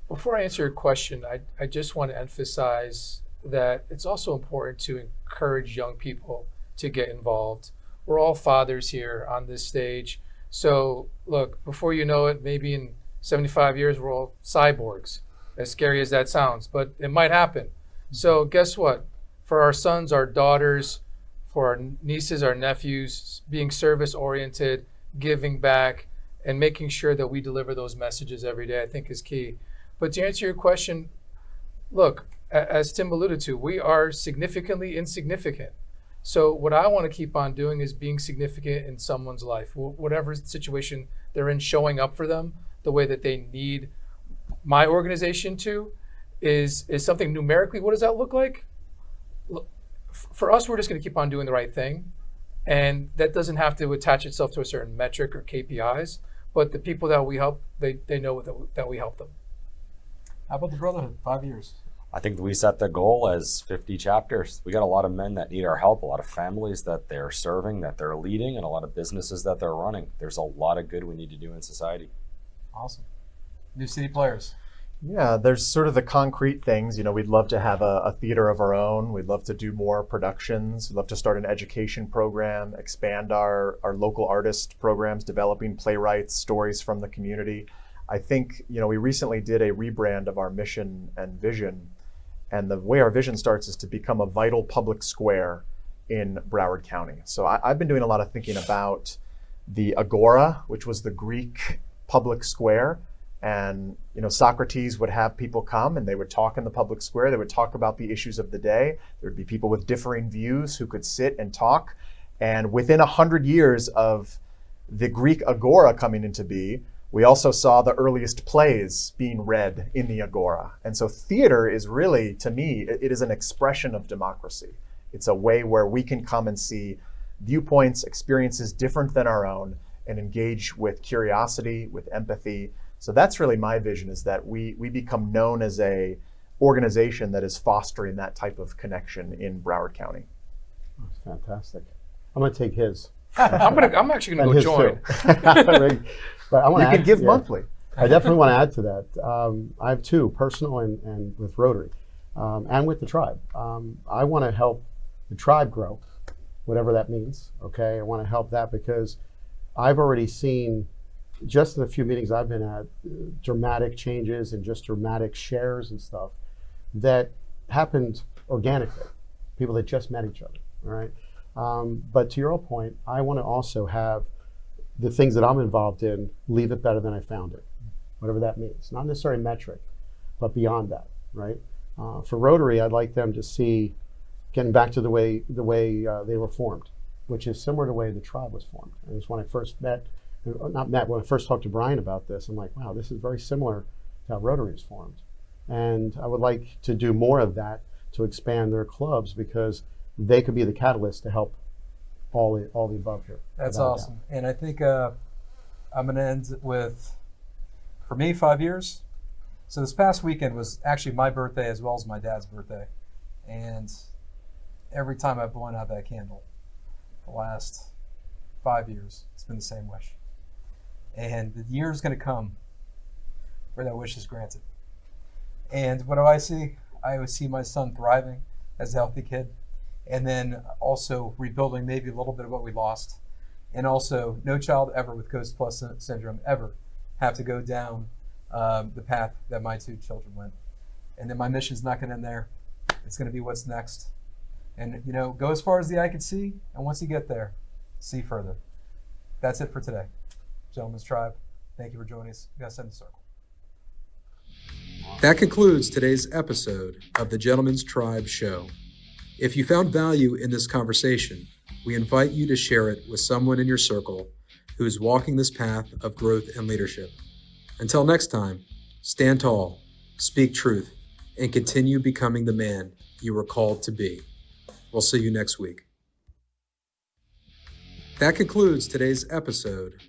Before I answer your question, I just want to emphasize that it's also important to encourage young people to get involved. We're all fathers here on this stage. So look, before you know it, maybe in 75 years, we're all cyborgs, as scary as that sounds, but it might happen. So guess what? For our sons, our daughters, for our nieces, our nephews, being service-oriented, giving back, and making sure that we deliver those messages every day, I think is key. But to answer your question, look, as Tim alluded to, we are significantly insignificant. So what I want to keep on doing is being significant in someone's life, whatever situation they're in, showing up for them the way that they need my organization to is something numerically. What does that look like? Look, for us, we're just going to keep on doing the right thing. And that doesn't have to attach itself to a certain metric or KPIs, but the people that we help, they know that we help them. How about the Brotherhood? 5 years. I think we set the goal as 50 chapters. We got a lot of men that need our help, a lot of families that they're serving, that they're leading, and a lot of businesses that they're running. There's a lot of good we need to do in society. Awesome. New City Players. Yeah, there's sort of the concrete things. We'd love to have a theater of our own. We'd love to do more productions. We'd love to start an education program, expand our local artist programs, developing playwrights, stories from the community. I think, we recently did a rebrand of our mission and vision. And the way our vision starts is to become a vital public square in Broward County. So I've been doing a lot of thinking about the Agora, which was the Greek public square, And Socrates would have people come and they would talk in the public square. They would talk about the issues of the day. There would be people with differing views who could sit and talk. And within 100 years of the Greek agora coming into being, we also saw the earliest plays being read in the agora. And so theater is really, to me, it is an expression of democracy. It's a way where we can come and see viewpoints, experiences different than our own, and engage with curiosity, with empathy. So that's really my vision, is that we become known as a organization that is fostering that type of connection in Broward County. That's fantastic. I'm going to take his. I'm actually going to go join. But I want You to can give monthly. I definitely want to add to that. I have two, personal and with Rotary, and with the tribe. I want to help the tribe grow, whatever that means. Okay, I want to help that because I've already seen, just in the few meetings I've been at, dramatic changes and just dramatic shares and stuff that happened organically. People that just met each other. All right. But to your point, I want to also have the things that I'm involved in leave it better than I found it, whatever that means. Not necessarily metric, but beyond that, right? For Rotary, I'd like them to see, getting back to the way they were formed, which is similar to the way the tribe was formed. And it's when I first when I first talked to Bryan about this, I'm like, wow, this is very similar to how Rotary is formed. And I would like to do more of that to expand their clubs, because they could be the catalyst to help all the above here. That's awesome. And I think I'm going to end with, for me, 5 years. So this past weekend was actually my birthday as well as my dad's birthday. And every time I've blown out that candle, the last 5 years, it's been the same wish. And the year is going to come where that wish is granted. And what do I see? I always see my son thriving as a healthy kid. And then also rebuilding maybe a little bit of what we lost. And also, no child ever with Coast Plus syndrome ever have to go down the path that my two children went. And then my mission's not going to end there. It's going to be what's next. And, go as far as the eye can see. And once you get there, see further. That's it for today. Gentlemen's Tribe, thank you for joining us. You guys send the circle. That concludes today's episode of the Gentlemen's Tribe Show. If you found value in this conversation, we invite you to share it with someone in your circle who is walking this path of growth and leadership. Until next time, stand tall, speak truth, and continue becoming the man you were called to be. We'll see you next week. That concludes today's episode